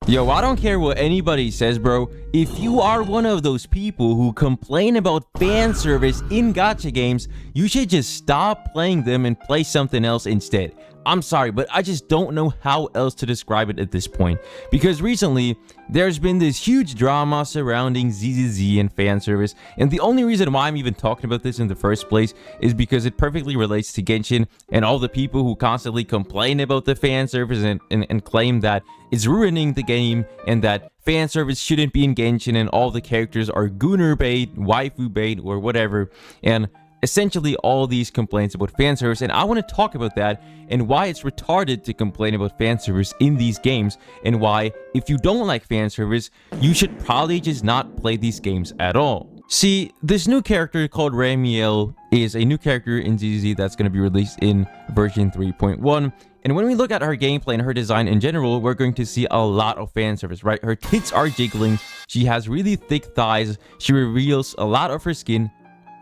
Yo, I don't care what anybody says, bro. If you are one of those people who complain about fan service in gacha games, you should just stop playing them and play something else instead. I'm sorry, but I just don't know how else to describe it at this point. Because recently, there's been this huge drama surrounding ZZZ and fan service, and the only reason why I'm even talking about this in the first place is because it perfectly relates to Genshin and all the people who constantly complain about the fan service and claim that it's ruining the game and that fan service shouldn't be in Genshin and all the characters are Gooner bait, waifu bait, or whatever. And essentially all these complaints about fan service, and I want to talk about that and why it's retarded to complain about fan service in these games, and why if you don't like fan service, you should probably just not play these games at all. See, this new character called Remielle is a new character in ZZZ that's going to be released in version 3.1. And when we look at her gameplay and her design in general, we're going to see a lot of fan service, right? Her tits are jiggling, she has really thick thighs, she reveals a lot of her skin.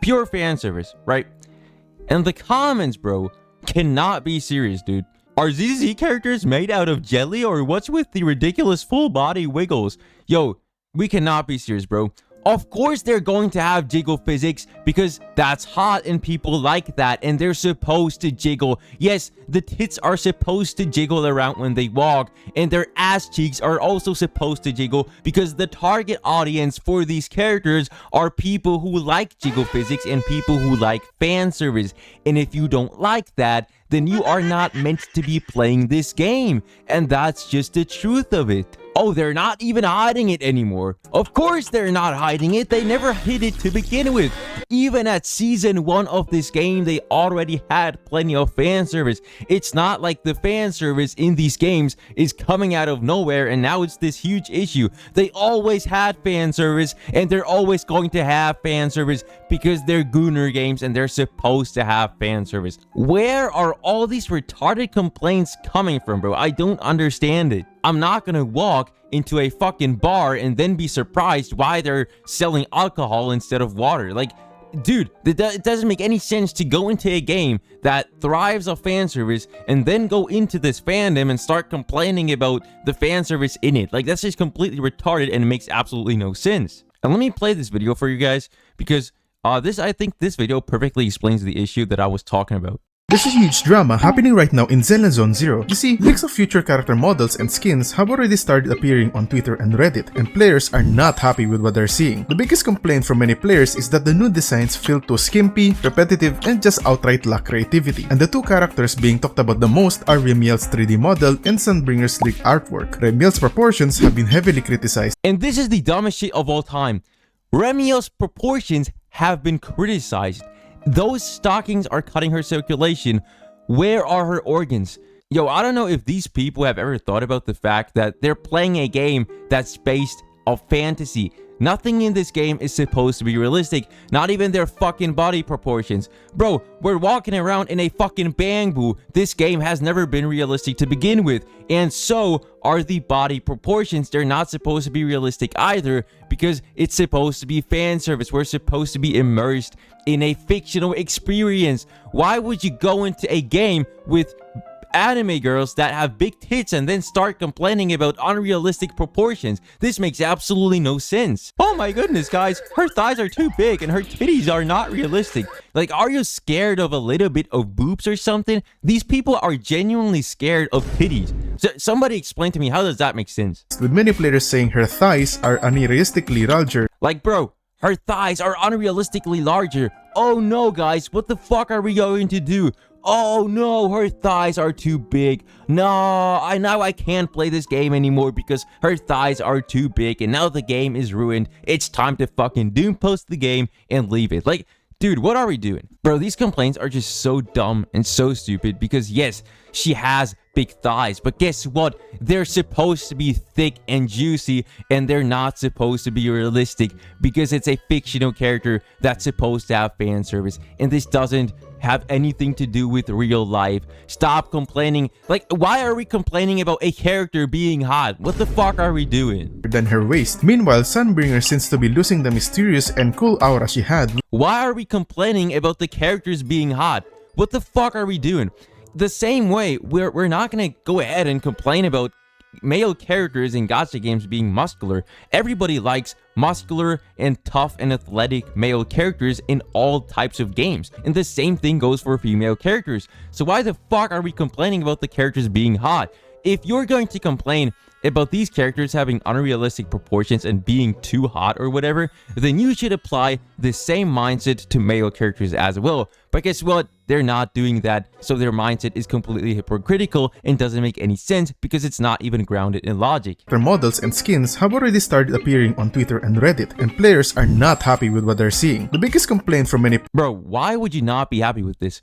Pure fan service, right? And the comments, bro, cannot be serious, dude. Are ZZ characters made out of jelly, or what's with the ridiculous full body wiggles? Yo, we cannot be serious, bro. Of course they're going to have jiggle physics because that's hot and people like that and they're supposed to jiggle. Yes, the tits are supposed to jiggle around when they walk, and their ass cheeks are also supposed to jiggle because the target audience for these characters are people who like jiggle physics and people who like fan service. And if you don't like that, then you are not meant to be playing this game. And that's just the truth of it. Oh, they're not even hiding it anymore. Of course they're not hiding it. They never hid it to begin with. Even at season 1 of this game, they already had plenty of fan service. It's not like the fan service in these games is coming out of nowhere and now it's this huge issue. They always had fan service and they're always going to have fan service because they're Gooner games and they're supposed to have fan service. Where are all these retarded complaints coming from, bro? I don't understand it. I'm not gonna walk into a fucking bar and then be surprised why they're selling alcohol instead of water. Like, dude, it doesn't make any sense to go into a game that thrives off fan service and then go into this fandom and start complaining about the fan service in it. Like, that's just completely retarded and it makes absolutely no sense. And let me play this video for you guys because I think this video perfectly explains the issue that I was talking about. There's a huge drama happening right now in Zenless Zone Zero. You see, leaks of future character models and skins have already started appearing on Twitter and Reddit, and players are not happy with what they're seeing. The biggest complaint from many players is that the new designs feel too skimpy, repetitive, and just outright lack creativity. And the two characters being talked about the most are Remielle's 3D model and Sunbringer's sleek artwork. Remielle's proportions have been heavily criticized. And this is the dumbest shit of all time. Remielle's proportions have been criticized. Those stockings are cutting her circulation. Where are her organs? Yo, I don't know if these people have ever thought about the fact that they're playing a game that's based off fantasy. Nothing in this game is supposed to be realistic, not even their fucking body proportions. Bro, we're walking around in a fucking bamboo. This game has never been realistic to begin with, and so are the body proportions. They're not supposed to be realistic either because it's supposed to be fan service. We're supposed to be immersed in a fictional experience. Why would you go into a game with anime girls that have big tits and then start complaining about unrealistic proportions? This makes absolutely no sense. Oh my goodness, guys, her thighs are too big and her titties are not realistic. Like, are you scared of a little bit of boobs or something? These people are genuinely scared of titties. So somebody explain to me, how does that make sense? With many players saying her thighs are unrealistically larger. Like, bro, her thighs are unrealistically larger. Oh no, guys, what the fuck are we going to do? Oh no, her thighs are too big. No, now I can't play this game anymore because her thighs are too big and now the game is ruined. It's time to fucking doom post the game and leave it. Like, dude, what are we doing? Bro, these complaints are just so dumb and so stupid because yes, she has big thighs, but guess what? They're supposed to be thick and juicy and they're not supposed to be realistic because it's a fictional character that's supposed to have fan service, and this doesn't have anything to do with real life. Stop complaining. Like, why are we complaining about a character being hot? What the fuck are we doing? Than her waist. Meanwhile, Sunbringer seems to be losing the mysterious and cool aura she had. Why are we complaining about the characters being hot? What the fuck are we doing? The same way, we're not gonna go ahead and complain about male characters in gacha games being muscular. Everybody likes muscular and tough and athletic male characters in all types of games, and the same thing goes for female characters. So why the fuck are we complaining about the characters being hot? If you're going to complain about these characters having unrealistic proportions and being too hot or whatever, then you should apply the same mindset to male characters as well. But guess what? They're not doing that, so their mindset is completely hypocritical and doesn't make any sense because it's not even grounded in logic. Their models and skins have already started appearing on Twitter and Reddit, and players are not happy with what they're seeing. The biggest complaint from many— Bro, why would you not be happy with this?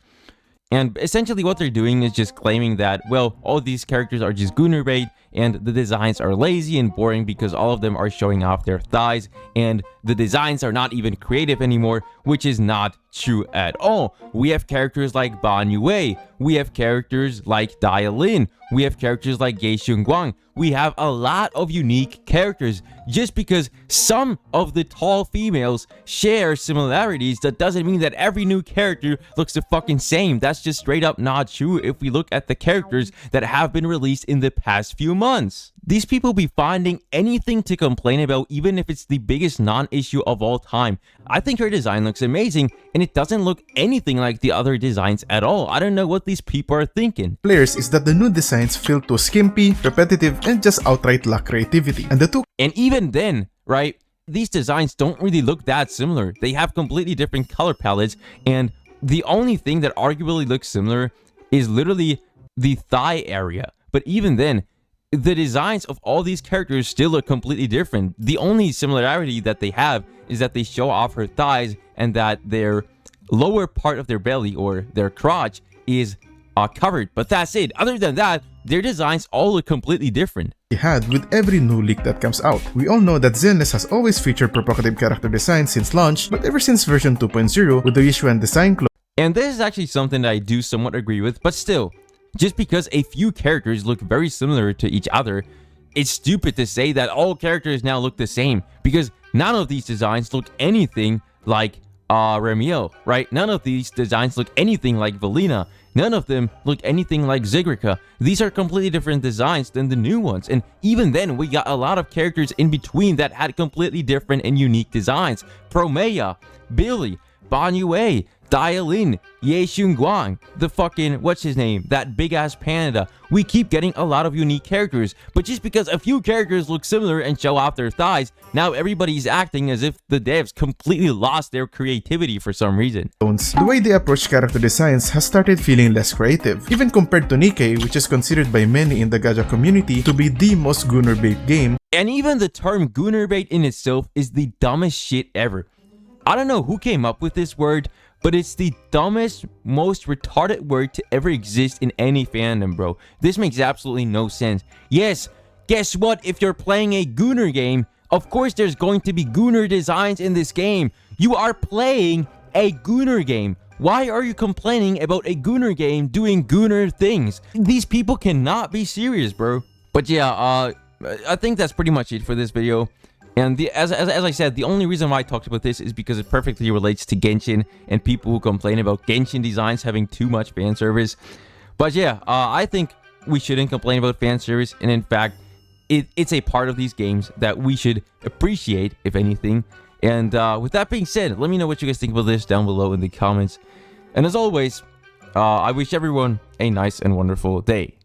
And essentially what they're doing is just claiming that, well, all these characters are just Gooner bait, and the designs are lazy and boring because all of them are showing off their thighs, and the designs are not even creative anymore, which is not true at all. We have characters like Ban Yue, we have characters like Dialin, we have characters like Gei Guang. We have a lot of unique characters. Just because some of the tall females share similarities, that doesn't mean that every new character looks the fucking same. That's just straight up not true if we look at the characters that have been released in the past few months. These people be finding anything to complain about, even if it's the biggest non-issue of all time. I think her design looks amazing, and it doesn't look anything like the other designs at all. I don't know what these people are thinking. Players is that the new designs feel too skimpy, repetitive, and just outright lack creativity. And even then, right, these designs don't really look that similar. They have completely different color palettes, and the only thing that arguably looks similar is literally the thigh area. But even then, the designs of all these characters still look completely different. The only similarity that they have is that they show off her thighs and that their lower part of their belly or their crotch is covered. But that's it. Other than that, their designs all look completely different. Had with every new leak that comes out. We all know that Zenless has always featured provocative character design since launch, but ever since version 2.0 with the Yishuan design clone. And this is actually something that I do somewhat agree with, but still, just because a few characters look very similar to each other, it's stupid to say that all characters now look the same, because none of these designs look anything like Remielle, right? None of these designs look anything like Valina. None of them look anything like Zigrica. These are completely different designs than the new ones. And even then, we got a lot of characters in between that had completely different and unique designs. Promea, Billy, Ban Yue, Dialin, Ye Guang, the fucking, what's his name, that big ass panda. We keep getting a lot of unique characters, but just because a few characters look similar and show off their thighs, now everybody's acting as if the devs completely lost their creativity for some reason. The way they approach character designs has started feeling less creative, even compared to Nikkei, which is considered by many in the Gacha community to be the most Gooner bait game. And even the term Gooner bait in itself is the dumbest shit ever. I don't know who came up with this word, but it's the dumbest, most retarded word to ever exist in any fandom, bro. This makes absolutely no sense. Yes, guess what? If you're playing a Gooner game, of course there's going to be Gooner designs in this game. You are playing a Gooner game. Why are you complaining about a Gooner game doing Gooner things? These people cannot be serious, bro. But yeah, I think that's pretty much it for this video. And as I said, the only reason why I talked about this is because it perfectly relates to Genshin and people who complain about Genshin designs having too much fan service. But yeah, I think we shouldn't complain about fan service, and in fact, it's a part of these games that we should appreciate, if anything. And with that being said, let me know what you guys think about this down below in the comments. And as always, I wish everyone a nice and wonderful day.